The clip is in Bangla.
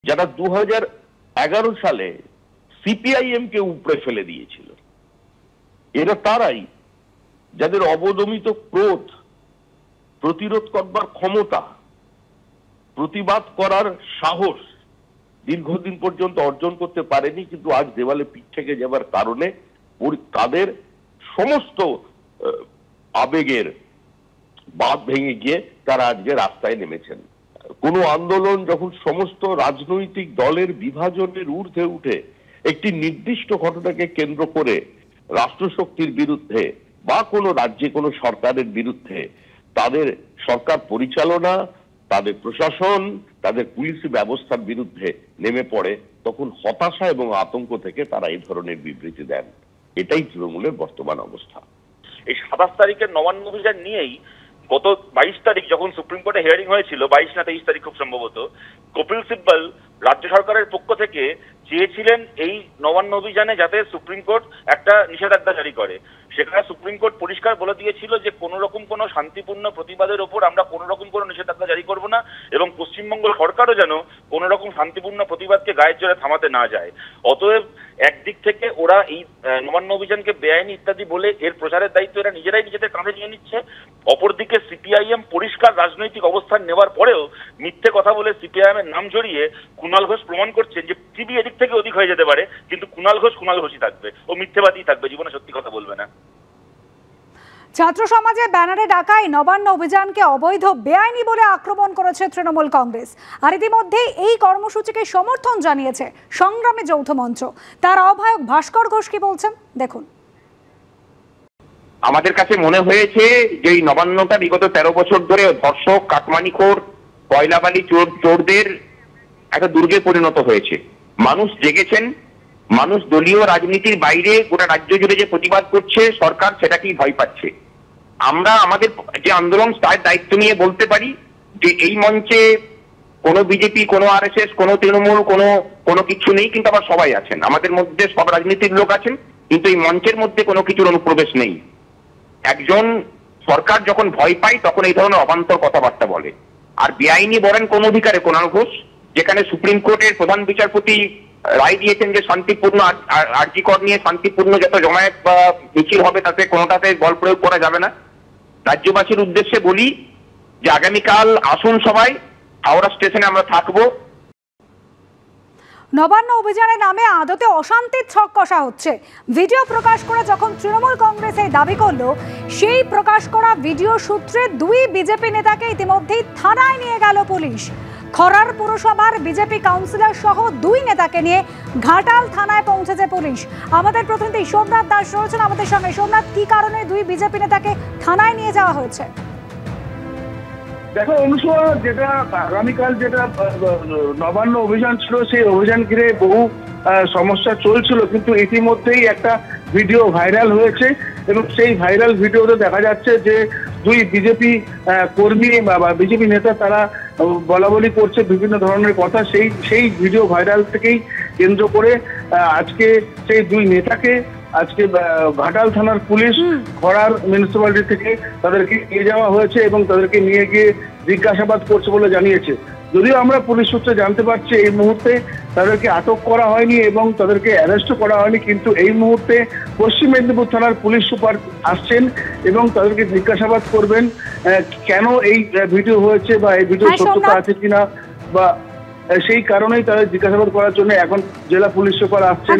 যারা 2011 সালে সিপিআইএম কে উপড়ে ফেলে দিয়েছিল, এরা তারাই যাদের অবদমিত ক্রোধ, প্রতিরোধ করবার ক্ষমতা, প্রতিবাদ করার সাহস দীর্ঘদিন পর্যন্ত অর্জন করতে পারেনি, কিন্তু আজ দেওয়ালে পিঠ থেকে যাবার কারণে তাদের সমস্ত আবেগের বাঁধ ভেঙে গিয়ে তারা আজকে রাস্তায় নেমেছেন। কোন আন্দোলন যখন সমস্ত রাজনৈতিক দলের বিভাজনের ঊর্ধ্বে উঠে একটি নির্দিষ্ট ঘটনাকে কেন্দ্র করে রাষ্ট্রশক্তির বিরুদ্ধে বা কোনো রাজ্যে কোনো সরকারের বিরুদ্ধে তাদের সরকার পরিচালনা, তাদের প্রশাসন, তাদের পুলিশ ব্যবস্থার বিরুদ্ধে নেমে পড়ে, তখন হতাশা এবং আতঙ্ক থেকে তারা এই ধরনের বিবৃতি দেন। এটাই তৃণমূলের বর্তমান অবস্থা। এই 27 তারিখের নবান্ন অভিযান নিয়েই গত 22 তারিখ যখন সুপ্রিম কোর্টে হিয়ারিং হয়েছিল, 22 না 23 তারিখ খুব সম্ভবত, কপিল সিব্বল রাজ্য সরকারের পক্ষ থেকে চেয়েছিলেন এই নবান্ন অভিযানে যাতে সুপ্রিম কোর্ট একটা নিষেধাজ্ঞা জারি করে। সেখানে সুপ্রিম কোর্ট পরিষ্কার বলে দিয়েছিল যে কোন রকম কোনো শান্তিপূর্ণ প্রতিবাদের ওপর আমরা কোন রকম কোনো নিষেধাজ্ঞা জারি করব না, এবং পশ্চিমবঙ্গ সরকারও যেন কোন রকম শান্তিপূর্ণ প্রতিবাদকে গায়ের জোরে থামাতে না যায়। অতএব একদিক থেকে ওরা এই নবান্ন অভিযানকে বেআইনি ইত্যাদি বলে এর প্রচারের দায়িত্ব এরা নিজেরাই নিজেদের কাঁধে নিয়ে নিচ্ছে। অপরদিকে সিপিআইএম পরিষ্কার রাজনৈতিক অবস্থান নেওয়ার পরেও মিথ্যে কথা বলে সিপিআইএম এর নাম জড়িয়ে কুণাল ঘোষ প্রমাণ করছেন যে পৃথিবী এদিক থেকে ওদিক হয়ে যেতে পারে, কিন্তু কুণাল ঘোষই থাকবে, ও মিথ্যেবাদী থাকবে, জীবনে সত্যি কথা বলবে না। ছাত্র সমাজে ব্যানারে ডাকাই নবান্ন অভিযানকে অবৈধ, বেআইনি বলে আক্রমণ করেছে তৃণমূল কংগ্রেস। আর ইতিমধ্যেই এই কর্মসূচিকে সমর্থন জানিয়েছে সংগ্রামী যৌথ মঞ্চ। তার আহ্বায়ক ভাস্কর ঘোষ কি বলছেন দেখুন। আমাদের কাছে মনে হয়েছে যে এই নবান্নটা বিগত 13 বছর ধরে ধর্ষক, কাটমানিখোর, কয়লাবালি চোরদের একটা দুর্গে পরিণত হয়েছে। মানুষ জেগেছেন, মানুষ দলীয় রাজনীতির বাইরে গোটা রাজ্য জুড়ে যে প্রতিবাদ করছে, সরকার সেটাকেই ভয় পাচ্ছে। আমরা আমাদের যে আন্দোলন তার দায়িত্ব নিয়ে বলতে পারি যে এই মঞ্চে কোনো বিজেপি, কোনো আরএসএস, কোনো তৃণমূল, কোনো কিছু নেই, কিন্তু আবার সবাই আছেন। আমাদের মধ্যে সব রাজনীতির লোক আছেন, কিন্তু এই মঞ্চের মধ্যে কোনো কিছুর অনুপ্রবেশ নেই। একজন সরকার যখন ভয় পায় তখন এই ধরনের অবান্তর কথাবার্তা বলে। আর বেআইনি বলেন কোন অধিকারে কুণাল ঘোষ, যেখানে সুপ্রিম কোর্টের প্রধান বিচারপতি রায় দিয়েছেন যে শান্তিপূর্ণ আরজি কর নিয়ে শান্তিপূর্ণ যত জমায়েত বা মিছিল হবে তাতে কোনোটাতে বল প্রয়োগ করা যাবে না। রাজ্যবাসীর উদ্দেশ্যে বলি যে আগামীকাল আসুন সবাই, হাওড়া স্টেশনে আমরা থাকবো। নবান্ন অভিযানের নামে আদতে অশান্তির ছক কষা হচ্ছে। ভিডিও প্রকাশ করে যখন তৃণমূল কংগ্রেস এই দাবি করলো, সেই প্রকাশ করা ভিডিও সূত্রে 2 বিজেপি নেতাকে ইতিমধ্যেই থানায় নিয়ে গেল পুলিশ। খরার পুরসভার বিজেপি কাউন্সিলর সহ 2 নেতাকে নিয়ে ঘাটাল থানায় পৌঁছেছে পুলিশ। আমাদের প্রতিনিধি সোমনাথ দাস রয়েছেন আমাদের সঙ্গে। সোমনাথ, কি কারণে 2 বিজেপি নেতাকে থানায় নিয়ে যাওয়া হয়েছে? দেখো অনুসূয়া, যেটা আগামীকাল যেটা নবান্ন অভিযান ছিল, সেই অভিযান ঘিরে বহু সমস্যা চলছিল, কিন্তু ইতিমধ্যেই একটা ভিডিও ভাইরাল হয়েছে এবং সেই ভাইরাল ভিডিওতে দেখা যাচ্ছে যে 2 বিজেপি কর্মী বা বিজেপি নেতা তারা বলাবলি করছে বিভিন্ন ধরনের কথা। সেই ভিডিও ভাইরাল থেকেই কেন্দ্র করে আজকে সেই 2 নেতাকে আজকে ঘাটাল থানার পুলিশ খড়ার মিউনিসিপ্যালিটি থেকে তাদেরকে নিয়ে যাওয়া হয়েছে এবং তাদেরকে নিয়ে গিয়ে জিজ্ঞাসাবাদ করছে বলে জানিয়েছে। যদিও আমরা পুলিশ সূত্রে জানতে পারছি এই মুহূর্তে তাদেরকে আটক করা হয়নি এবং তাদেরকে অ্যারেস্টও করা হয়নি, কিন্তু এই মুহূর্তে পশ্চিম মেদিনীপুর থানার পুলিশ সুপার আসছেন এবং তাদেরকে জিজ্ঞাসাবাদ করবেন কেন এই ভিডিও হয়েছে বা এই ভিডিও সত্যতা আছে কিনা, বা সেই কারণেই তাদের জিজ্ঞাসাবাদ করার জন্য এখন জেলা পুলিশ সুপার আসছেন।